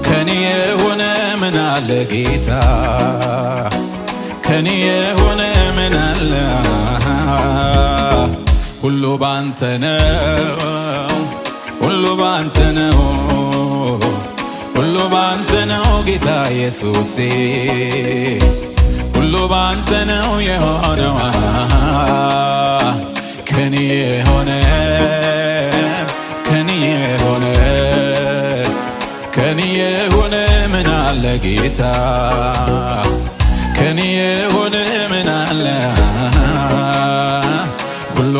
ከኔ የሆነ ምን አለ ጌታ ከኔ የሆነ ምን አለ ሁሉ ባንተ ነው ጌታ ኢየሱሴ ሁሉ ባንተ ነው የሆነው ከኔ የሆነ ምን አለ ጌታ ከኔ የሆነ ምን አለ ሁሉ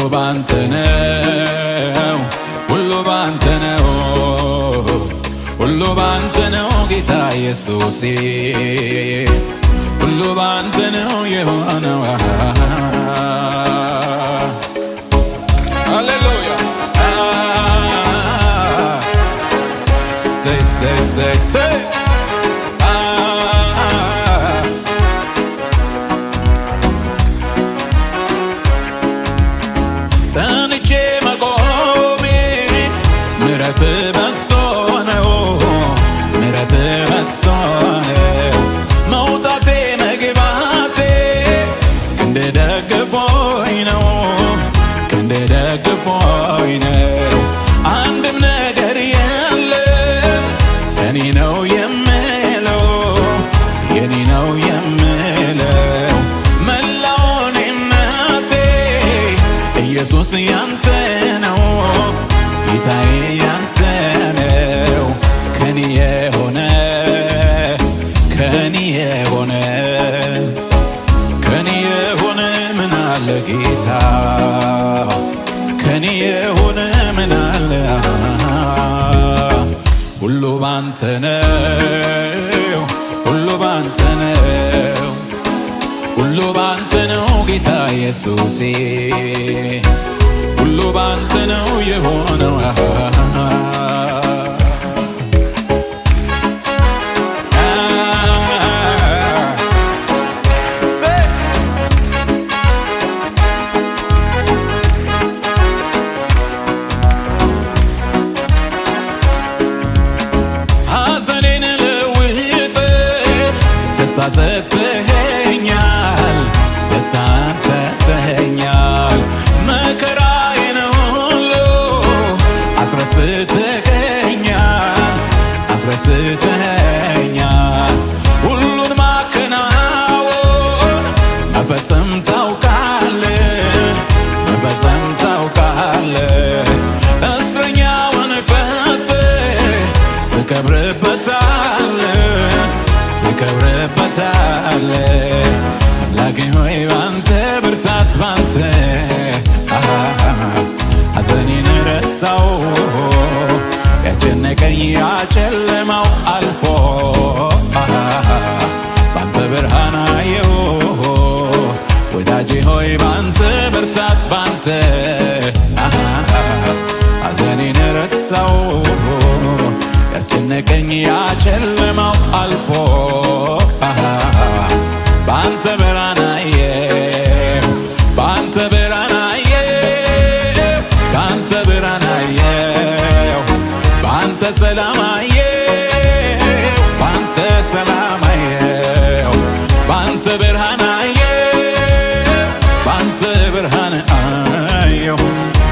ባንተ ነው ጌታ ኢየሱሴ ሁሉ ባንተ ነው የሆነው ሃሌሉያ say ሰንቼ መቆሜ ምሕረት በዝቶ ነው መውጣቴ መግባቴ ክንድ ደግፎኝ ነው አንድም ነገር የለም የኔ ነው የምለው መላውን እናቴ ኢየሱስ ያንተ ነው ጌታዬ ያንተ ነው ከኔ የሆነ ምን አለ ጌታ ከኔ የሆነ ምን አለ ሁሉ ባንተ ነው ጌታ ኢየሱሴ ሁሉ ባንተ ነው የሆነው ሐዘኔን ለውጥ ደስታ ደስታን ሰጥተኸኛል መከራዬን ሁሉ አስረስተኸኛል ሁሉን ማከናወን መፈጸም ታውቃለህ እስረኛውን ፈትተህ ትከብርበታለህ አምላኬ ሆይ ባንተ ብርታት ባንተ ሐዘኔን ረሳው ያስጨነቀኝ ያጨለማው አልፎ ባንተ ብርሃን አየሁ ወዳጄ ሆይ ባንተ ብርታት ባንተ ሐዘኔን ረሳው ያስጨነቀኝ ያጨለማው አልፎ ባንተ ብርሃን አየሁ ባንተ ሰላም አየሁ ባንተ ብርሃን አየሁ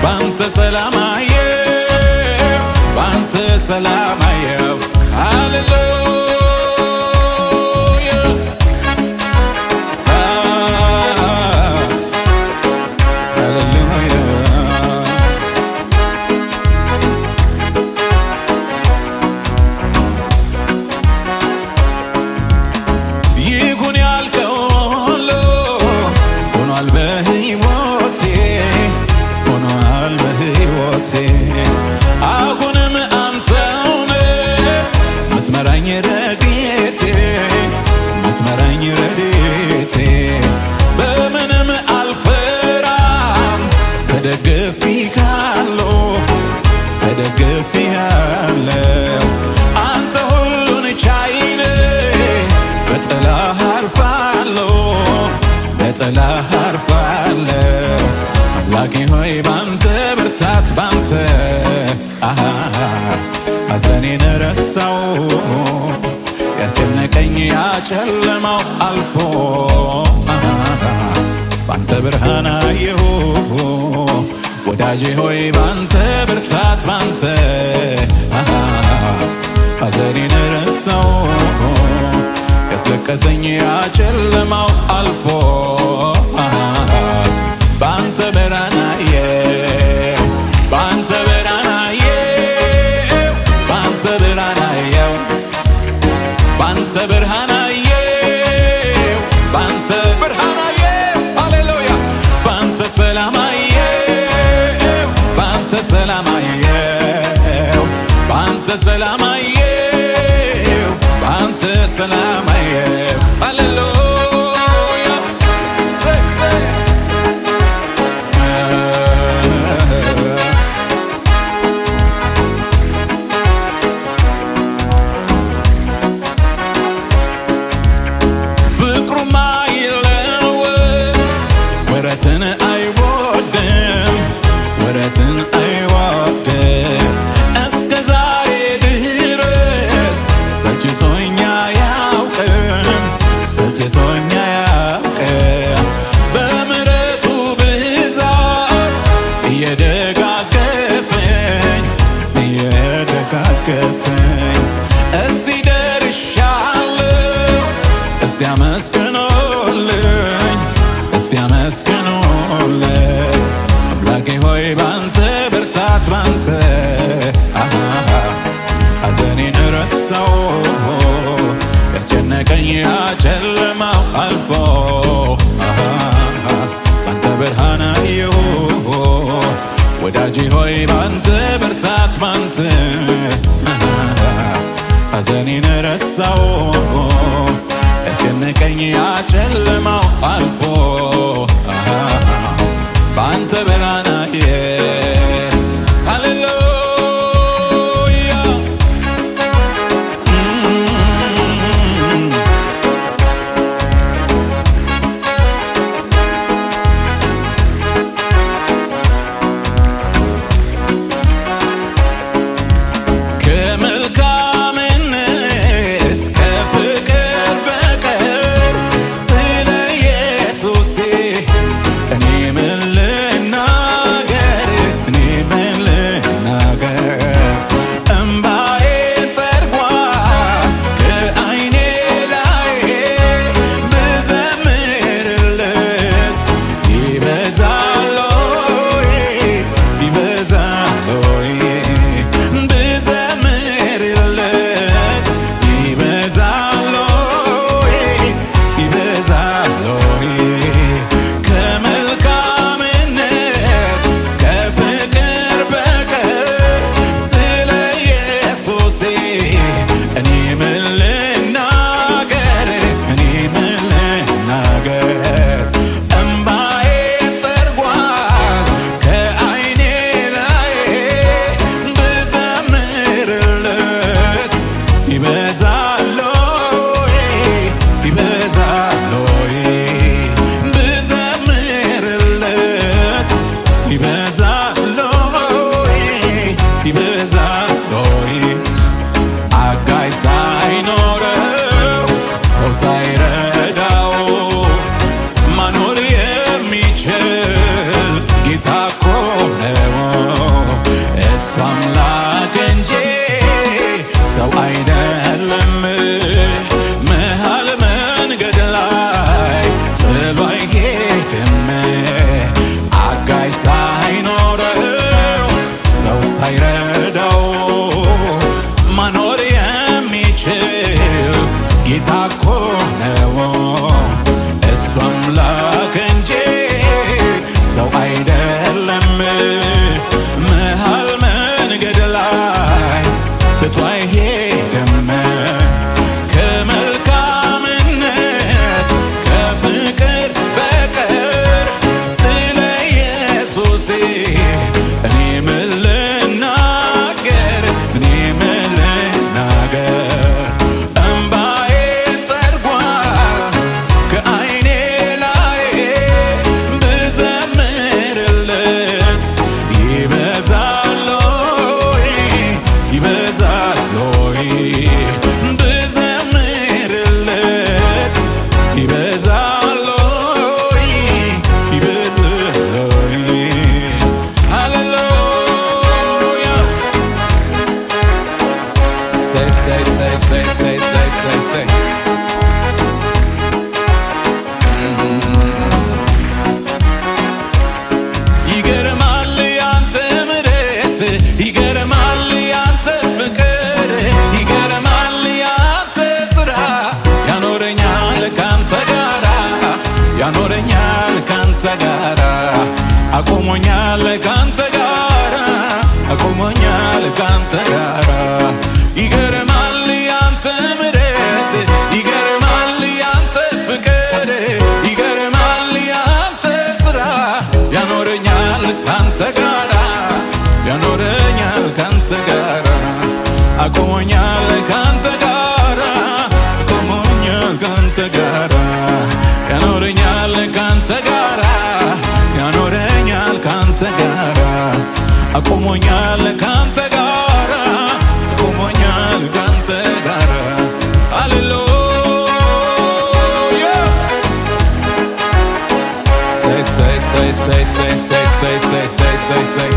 ባንተ ሰላም አየሁ ባንተ ሰላም አየሁ ሃሌሉያ አሁንም አንተውነ ምትመራኝ ረድኤቴ በምንም አልፈራም ተደግፌሃለሁ አንተ ሁሉን ቻይ ነህ በጥላህ አርፋለሁ አምላኬ ሆይ ባንተ ብርታት ባንተ ሐዘኔን ረሳው ያስጨነቀኝ ያጨለማው አልፎ ባንተ ብርሃን አየሁ ወዳጄ ሆይ ባንተ ብርታት ባንተ ሐዘኔን ረሳው ያስለቀሰኝ ያጨለማው አልፎ ባንተ ብርሃን አየሁ ባንተ ብርሃን አየሁ ባንተ ብርሃን አየሁ ባንተ ብርሃን አየሁ ባንተ ብርሃን አየሁ ሃሌሉያ ባንተ ሰላም አየሁ ባንተ ሰላም አየሁ ባንተ ሰላም አየሁ ባንተ ሰላም አየሁ ሃሌሉያ ወረትን አይወድም ወረትን አይወድም እስከ ዛሬ ድረስ ሰጭቶኛ ያውቅም ሰጭቶኛ ያውቅም በምሕረቱ ብዛት እየደጋገፈኝ እዚህ ደርሻለሁ እስቲ አመስግኑልኝ እስቲ አመስግኑልኝ አምላኬ ሆይ ባንተ ብርታት ባንተ ሐዘኔን ረሳው ያስጨነቀኝ ያጨለማው አልፎ ባንተ ብርሃን አየሁ ወዳጄ ሆይ ባንተ ብርታት ባንተ ሐዘኔን ረሳው ያስጨነቀኝ ያጨለማው አልፎ ባንተ ብርሃን አየሁ ሃሌሉያ ከመልካምነት ከፍቅር በቀር ስለ ኢየሱሴ እኔ ምን ልናገር ያኖረኛል ካንተ ጋራ አቆሞኛል ካንተ ጋራ አቆሞኛል ካንተ ጋራ ያኖረኛል ካንተ ጋራ ያኖረኛል ካንተ ጋራ አቆሞኛል ካንተ ጋራ አቆሞኛል ካንተ ጋራ ሃሌሉያ say say say say say say say say say say say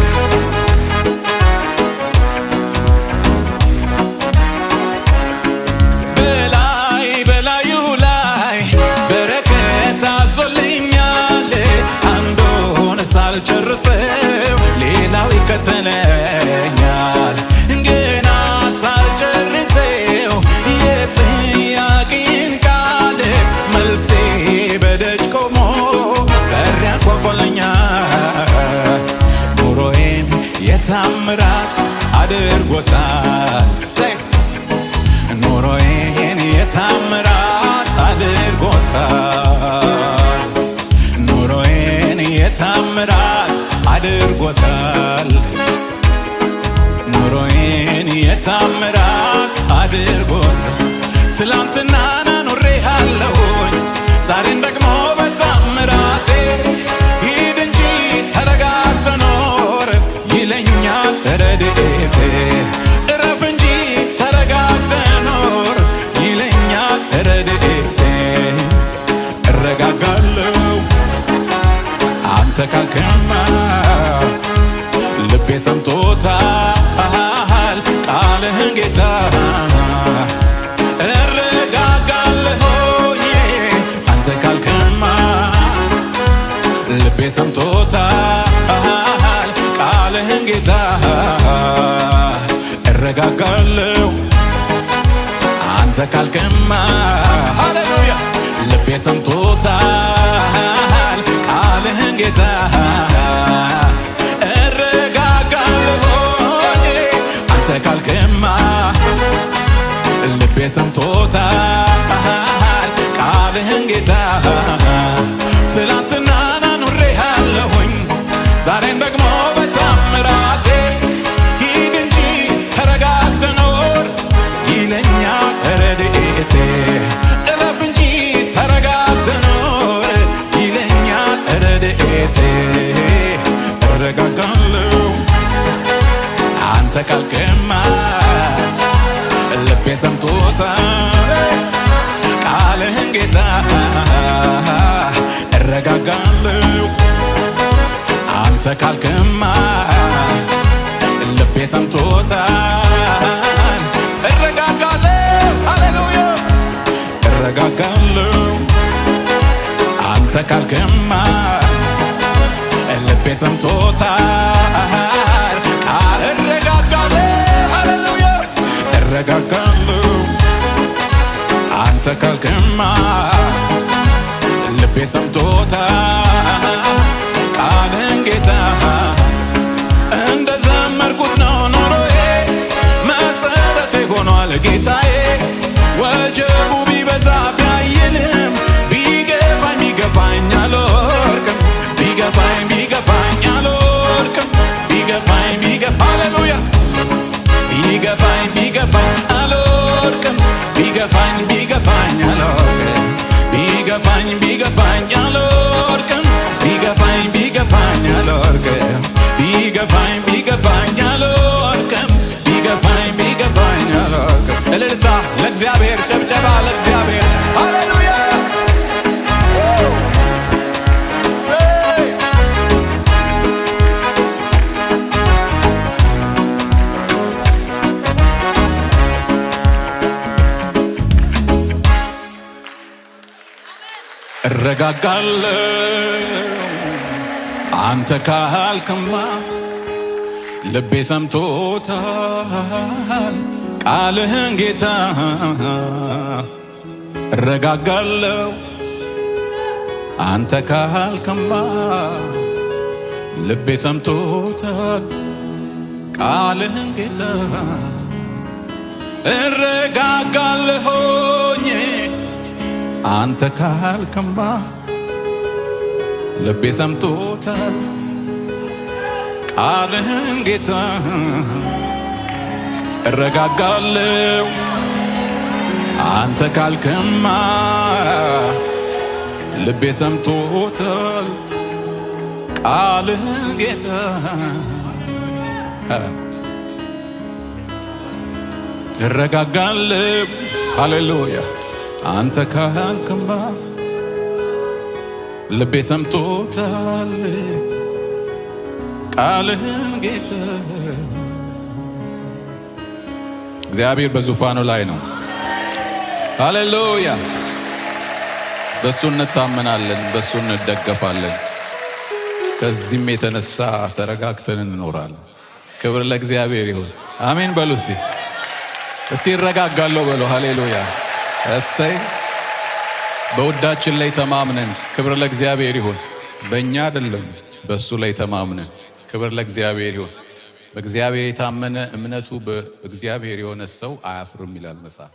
ጨርሰው ሌላው ይከተለኛል ገና ሳልጨርሰው የጥያቄን ቃል መልሴ በደጅ ቆሞ በር ያንኳኳልኛል ኑሮዬን የታምራት አድርጎታል ኑሮዬን የታምራት አድርጎታል ኑሮዬን የታምራት አድርጎታል ኑሮዬን የታምራት አድርጎታል ትላንትና ኖሬሃለሁኝ ዛሬን ደግሞ በታምራቴ ሂድ እንጂ ተረጋግተህ ኖር ይለኛል ረድኤቴ እረፍ እንጂ ተረጋግተህ ኖር ይለኛል ረድኤቴ እረጋጋለሁ አንተ ካልክማ ልቤ ሰምቶታል ቃልህን ጌታ እረጋጋለሁኝ አንተ ካልክማ ልቤ ሰምቶታል ቃልህን ጌታ እረጋጋለሁ አንተ ካልክማ ሃሌሉያ ልቤ ሰምቶታል ቃልህን ጌታ እረጋጋለሁኝ አንተ ካልክማ ልቤ ሰምቶታል ቃልህን ጌታ ትላንትና ኖሬሃለሁኝ ዛሬን ደግሞ በታምራቴ ሂድ እንጂ ተረጋግተህ ኖር ይለኛል ረድኤቴ እረፍ እንጂ ተረጋግተህ ኖር ይለኛል ረድኤቴ እረጋጋለሁ አንተ ካልክማ ልቤ ሰምቶታል ቃልህን ጌታ እረጋጋለሁ አንተ ካልክማ ልቤ ሰምቶታል እረጋጋለሁ ሃሌሉያ እረጋጋለሁ አንተ ካልክማ ልቤ ሰምቶታል እረጋጋለሁ ሃሌሉያ እረጋጋለሁ አንተ ካልክማ ልቤ ሰምቶታል ቃልህን ጌታ እንደ ዘመርኩት ነው ኑሮዬ መሰረቴ ሆኗል ጌታዬ ወጀቡ ቢበዛ ቢያይልም ቢገፋኝ ቢገፋኝ አልወርቅም ቢገፋኝ ቢገፋኝ አልወርቅም ቢገፋኝ ቢገፋ ሃሌሉያ ቢገፋኝ ቢገፋኝ አልወርቅም ቢገፋኝ ቢገፋኝ አልወርቅም ቢገፋኝ ቢገፋኝ አልወርቅም ቢገፋኝ ቢገፋኝ አልወርቅም ቢገፋኝ ቢገፋኝ አልወርቅም ቢገፋኝ ቢገፋኝ አልወርቅም እልልታ ለእግዚአብሔር ጨብጨባ ለእግዚአብሔር ሃሌሉያ እረጋጋለሁ አንተ ካልክማ ልቤ ሰምቶታል ቃልህን ጌታ እረጋጋለሁ አንተ ካልክማ ልቤ ሰምቶታል ቃልህን ጌታ እረጋጋለሁኝ አንተ ካልክማ ልቤ ሰምቶታል ቃልህን ጌታ እረጋጋለሁ አንተ ካልክማ ልቤ ሰምቶታል ቃልህን ጌታ እረጋጋለሁ ሃሌሉያ አንተ ካልክማ ልቤ ሰምቶታል ቃልህን ጌታ እግዚአብሔር በዙፋኑ ላይ ነው ሃሌሉያ በሱ እንታመናለን በሱ እንደገፋለን ከዚህም የተነሳ ተረጋግተን እንኖራለን ክብር ለእግዚአብሔር ይሁን አሜን በሉ እስቲ እረጋጋለሁ በሉ ሃሌሉያ እሰይ በውዳችን ላይ ተማምነን ክብር ለእግዚአብሔር ይሁን በእኛ አይደለም በሱ ላይ ተማምነን ክብር ለእግዚአብሔር ይሁን በእግዚአብሔር የታመነ እምነቱ በእግዚአብሔር የሆነ ሰው አያፍርም ይላል መጽሐፍ።